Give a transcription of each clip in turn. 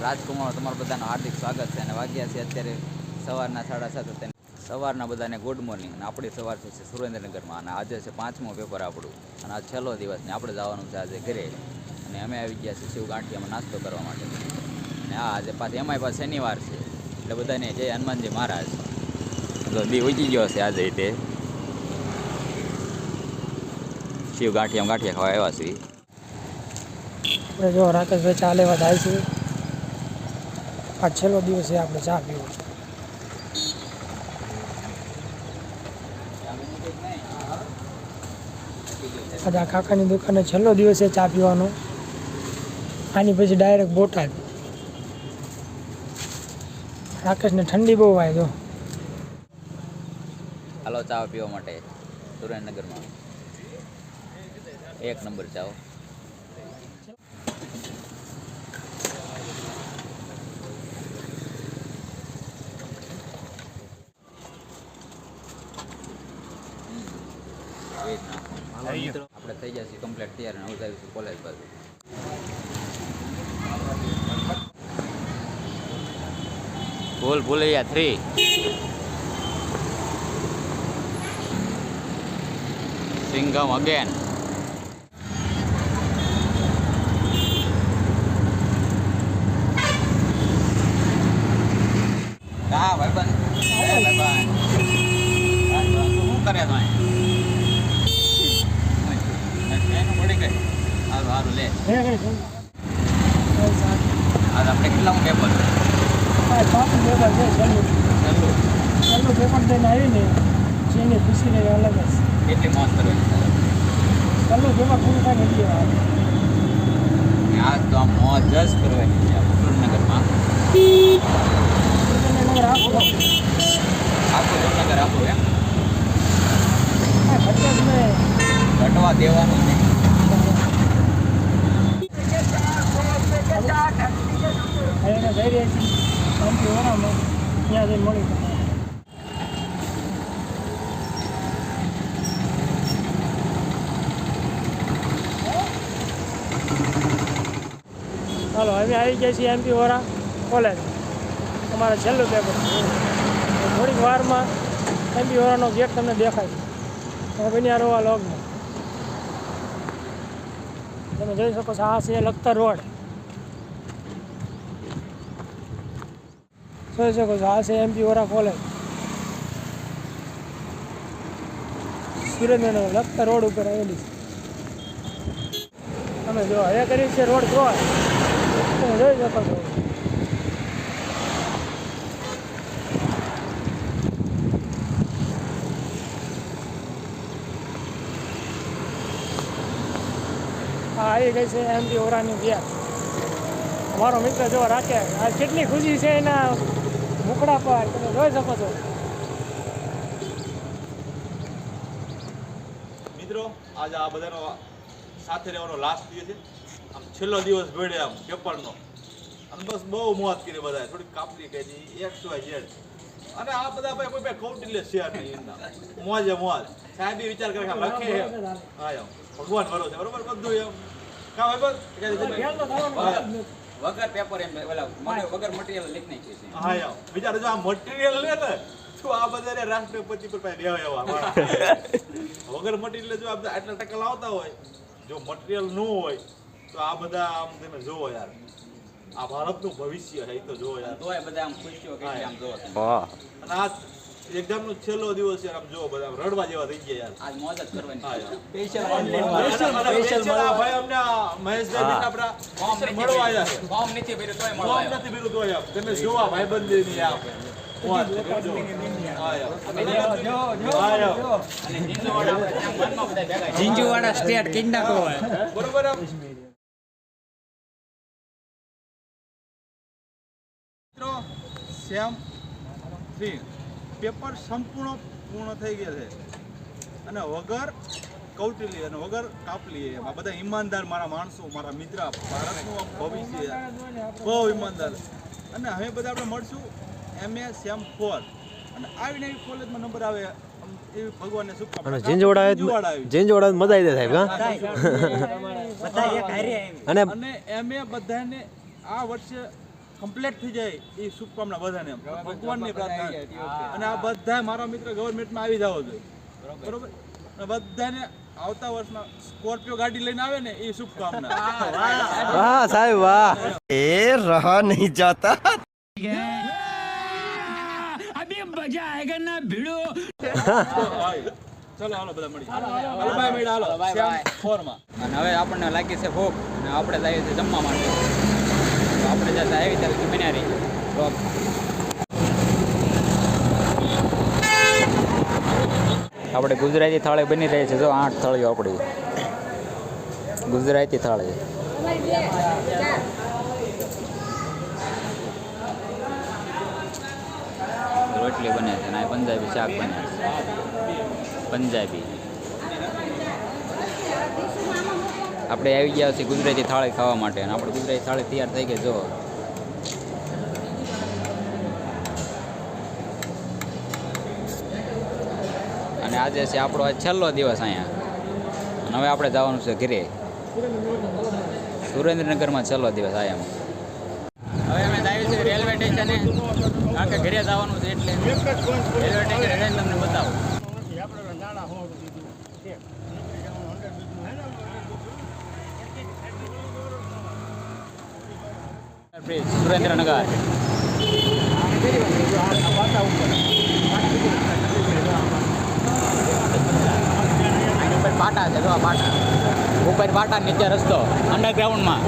રાજકુમારમાં તમારું બધાનું હાર્દિક સ્વાગત છે અને વાગ્યા છે અત્યારે સવારના 7:30. સવારના બધાને ગુડ મોર્નિંગ. અને આપણી સવાર છે સુરેન્દ્રનગરમાં અને આજે છે 5મું પેપર આપણું અને આ છેલ્લો દિવસ ને આપણે જવાનું છે આજે ઘરે. અને અમે આવી ગયા છીએ શિવ ગાંઠિયામાં નાસ્તો કરવા માટે. અને આજે પાછી એમાંય પાછું શનિવાર છે એટલે બધાને જય હનુમાનજી મહારાજ. તો દી ઉગી ગયો છે આજે તે શિવ ગાંઠિયા ખાવા આવ્યા છીએ. આપણે જો રાકેશભાઈ ચા લેવા જાય છે. આ છેલ્લો દિવસ છે આપણે ચા પીવો. આજે આ કાકાની દુકાને છેલ્લો દિવસ છે ચા પીવાનો. આની પછી ડાયરેક્ટ બોટાદ. રાકેશને ઠંડી બહુ આવે જો. હાલો ચા પીવા માટે સુરેન્દ્રનગરમાં 1 નંબર ચા. આપણે થઈ જશે કમ્પ્લીટ તૈયાર અને હું જઈશું કોલેજ બાજુ. ભૂલ ભૂલૈયા 3 સિંગમ અગેન. હા ભાઈબંધ શું કરે તમે? સારું લે. આપણે કેટલામું પેપર? પાંચમું પેપર છે છેલ્લું પેપર થઈને આવીને જેની ખુશી રહી અલગ જ. કેટલી મોજ કરવાની છેલ્લું પેપર પૂરું થાય નથી આ તો આમ મોજ જ કરવાની છે સુરેન્દ્રનગરમાં. આખું સુરેન્દ્રનગર આપું એમ ઘટવા દેવાનું નહીં. એને જઈ રહી છીએ શાંતિ ઓરામાં ત્યાં જઈને મળી. ચાલો હવે આવી ગયા છીએ એમપી વોરા કોલેજ. અમારે છેલ્લું પેપર થોડીક વારમાં એમપી વોરાનો ગેટ તમને દેખાય તમે બન્યા રહો આ લોગમાં. તમે જોઈ શકો છો આ છે લખતર રોડ. જોઈ શકો છો આ છે MP Vora college Surendranagar Lakhtar road ઉપર આવેલી છે. તમે જો હવે કરી છે રોડ ક્રોસ તમે જોઈ શકો છો. હા આવી ગઈ છે એમપી વોરાની ગેટ. અમારો મિત્ર જો રાખે આ કેટલી ખુશી છે એના મુખડા પર તમે જોઈ શકો છો. મિત્રો આજે આ બધાનો સાથે રહેવાનો લાસ્ટ દિવસ છે. આમ છેલ્લો દિવસ ભેડે આમ પેપરનો આમ બસ બહુ મોજ કરી બધા થોડીક કાપલી કરી XYZ. અને આ બધા ભાઈ કોઈ ભાઈ કૌટિલ્ય શેર નહીં મોજે મોજ. સાહેબ વિચાર કરે લખે હા એમ ભગવાન ભરોસે બરોબર બધું એમ કા ભાઈ વગર પેપર એમ વગર મટીરિયલ લીક નહીં છે. હા એમ વિચાર જો આ મટીરિયલ લે ને તો આ બધા રાષ્ટ્રપતિ પર પાસે રહેવા એવા વગર મટીરિયલ જો આપણે આટલા ટકા લાવતા હોય જો મટીરિયલ ન હોય તો આ બધા આમ તમે જોવો યાર આ ભારતનું ભવિષ્ય છે એ તો જોવો યાર. તોય બધા આમ ખુશીઓ કેટલી આમ જોવો. અને આ એક્ઝામ નો છેલ્લો દિવસ યાર આમ જોવો બધા રડવા જેવા થઈ ગયા યાર. આજ મોજ જ કરવાની. ભાઈ અમને મહેશભાઈ આપણા મળવા આવ્યા છે. ફોર્મ નથી ભર્યું તોય મળવા આવ્યા. નથી ભર્યું તોય તમે જોવા ભાઈબંધીની આ જીંજુવાડા સ્ટેટ કિંડાકો બરોબર. સેમ 3 પેપર સંપૂર્ણ પૂર્ણ થઈ ગયા છે અને વગર કૌટિલ્ય અને વગર કાપલી એમાં બધા ઈમાનદાર મારા માણસો મારા મિત્ર ભારતનું ભવિષ્ય બહુ ઈમાનદાર. અને હવે બધા આપણે મળશું MA સેમ 4 અને આવીને એવી કોલેજમાં નંબર આવે એવી ભગવાનને શુભકામના. જીંજવાડા મજા આવી જાય સાહેબ. અને MA બધાને આ વર્ષે કમ્પ્લીટ થઈ જાય એ શુભકામના બધાને એમ ભગવાનની પ્રાર્થના અને આ બધા મારા મિત્ર ગવર્મેન્ટમાં આવી જાવ જોઈએ બરોબર અને બધાને આવતા વર્ષમાં સ્કોર્પિયો ગાડી લઈને આવે ને એ શુભકામના વાહ સાહેબ વાહ ए रहा नहीं जाता ચલો હાલો બધા મળી હાલો બાય મેડા હાલો શ્યામ 4 માં અને હવે આપણને લાગી છે ભૂખ અને આપણે જઈએ છીએ જમવા માટે તો આપણે જતા આવી ત્યારે બન્યા રહી બ્લોગ આપણે ગુજરાતી થાળી બની રહી છે જો 8 થાળીઓ આપણી ગુજરાતી થાળી રોટલી બને છે અને પંજાબી શાક બને છે પંજાબી આપણે આવી ગયા છીએ ગુજરાતી થાળી ખાવા માટે અને આપણે ગુજરાતી થાળી તૈયાર થઈ ગઈ જો અને આજે છે આપણો આ છેલ્લો દિવસ અહીંયા અને હવે આપણે જવાનું છે ઘરે સુરેન્દ્રનગરમાં છેલ્લો દિવસ આયા હવે અમે જઈએ છીએ રેલવે સ્ટેશને કારણ કે ઘરે જવાનું છે એટલે રેલવે સ્ટેશન જઈને તમને બતાવું સુરેન્દ્રનગર પાટા છે જો પાટા ઉપર પાટા નીચે રસ્તો અંડરગ્રાઉન્ડમાં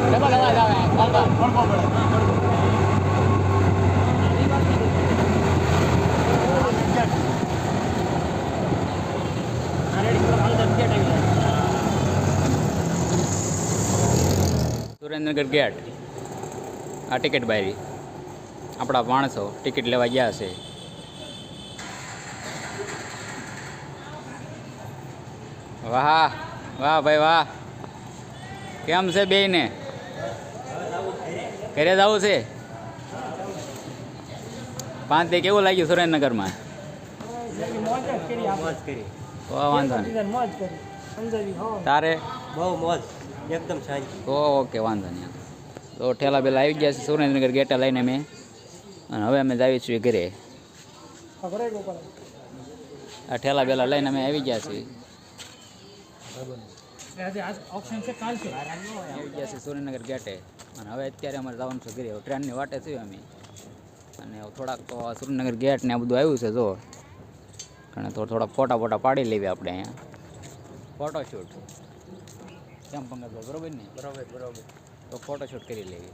ડબલ અવાજ આવે સુરેન્દ્રનગર ગેટ આ ટિકિટ બારી આપણા માણસો ટિકિટ લેવા ગયા છે વાહ વાહ ભાઈ વાહ કેમ છે બેયને ઘરે જવું છે 5 દી કેવું લાગ્યું સુરેન્દ્રનગરમાં વાંધો નહીં તારે બહુ મોજ એકદમ શાંતિ ઓકે વાંધો નહીં તો ઠેલા બેલા આવી ગયા છે સુરેન્દ્રનગર ગેટે લઈને મેં અને હવે અમે જઈએ છીએ ઘરે આ ઠેલા બેલા લઈને અમે આવી ગયા છીએ આવી ગયા છે સુરેન્દ્રનગર ગેટે અને હવે અત્યારે અમારે જવાનું છે ઘરે ટ્રેનની વાટે છીએ અમે અને થોડાક તો સુરેન્દ્રનગર ગેટ ને આ બધું આવ્યું છે જો અને થોડાક ફોટા પાડી લેવી આપણે અહીંયા ફોટોશૂટ કેમ પંકજભાઈ બરોબર ને બરોબર તો ફોટોશૂટ કરી લેવી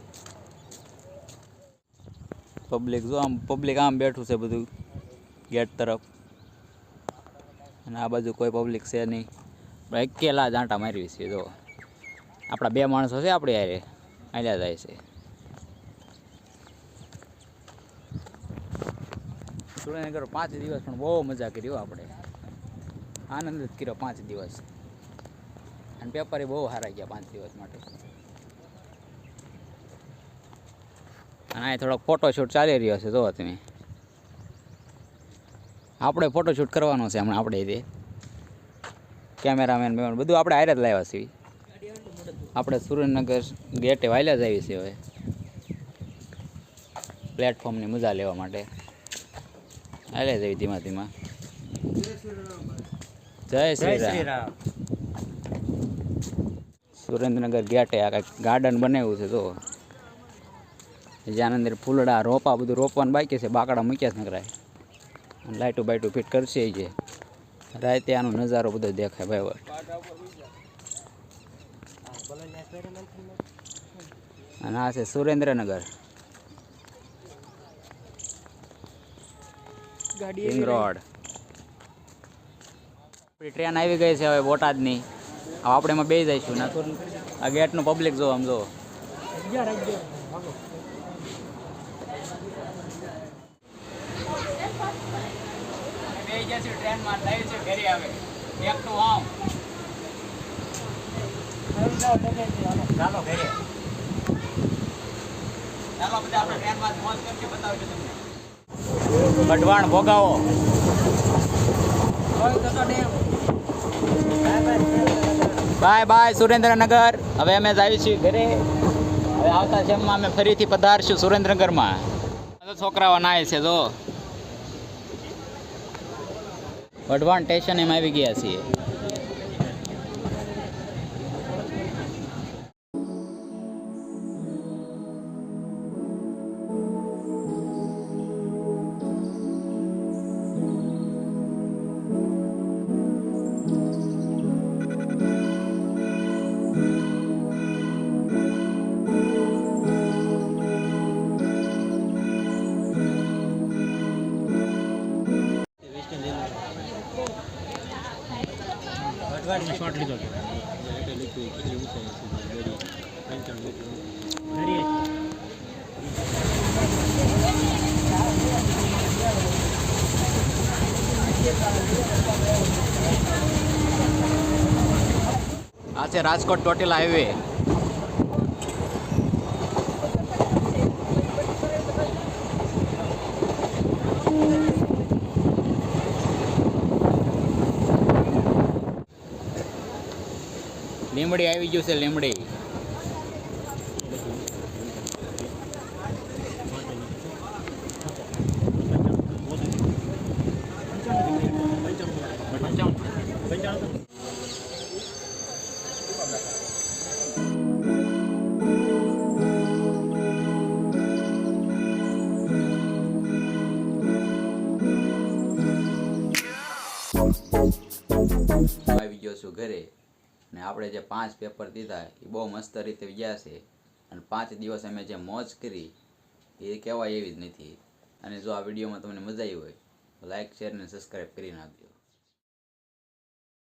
પબ્લિક આમ બેઠું છે બધું ગેટ તરફ અને આ બાજુ કોઈ પબ્લિક છે નહીં અકેલા જ આંટા મારવી છે જો આપણા 2 માણસો છે આપણે યારે આલ્યા જાય છે સુરેન્દ્રનગર 5 દિવસ પણ બહુ મજા કરી આપણે આનંદ જ કર્યો 5 દિવસ અને પેપરે બહુ સારા ગયા 5 દિવસ માટે અને આ થોડોક ફોટોશૂટ ચાલી રહ્યો છે જો તમે આપણે ફોટોશૂટ કરવાનો છે હમણાં આપણે તે કેમેરામેન બધું આપણે હારે જ લાવ્યા છીએ આપણે સુરેન્દ્રનગર ગેટે વાયલા જ આવી છે હવે પ્લેટફોર્મની મજા લેવા માટે હાલે જઈ ધીમા ધીમા જય શ્રી રામ સુરેન્દ્રનગર ગેટે આ કંઈક ગાર્ડન બનાવ્યું છે તો જ્યાં અંદર ફૂલડા રોપા બધું રોપવાનું બાકી છે બાકડા મૂક્યા છે નકરાય અને લાઇટો બાઇટો ફિટ કરશે છે રાતે આનો નજારો બધો દેખાય ભાઈ અને આ છે સુરેન્દ્રનગર રિંગ રોડ આપણી ટ્રેન આવી ગઈ છે હવે બોટાદની હવે આપણે એમાં બેસી જઈશું ના તો આ ગેટનું પબ્લિક જો આમ જો ટ્રેનમાં જાય છે ઘરે આવે એક તો આમ ચાલો ઘરે ચાલો બધા આપણે ટ્રેનમાં મોજ કરશે બતાવજો તમને કઢવાણ ભોગાવો બાય બાય સુરેન્દ્રનગર. હવે અમે જઈએ છીએ ઘરે. હવે આવતા સેમમાં અમે ફરીથી પધારશું સુરેન્દ્રનગરમાં. છોકરાઓ નાય છે જો વઢવાણ સ્ટેશન એમ આવી ગયા છીએ. આ છે રાજકોટ ચોટીલા હાઈવે. લીમડી આવી ગયું છે લીમડી. આવી ગયો છું ઘરે ને આપણે જે 5 પેપર દીધા એ બહુ મસ્ત રીતે ગયા છે અને 5 દિવસ અમે જે મોજ કરી એ કહેવાય એવી જ નથી. અને જો આ વિડીયોમાં તમને મજા આવી હોય તો લાઈક શેર અને સબસ્ક્રાઈબ કરી નાખજો.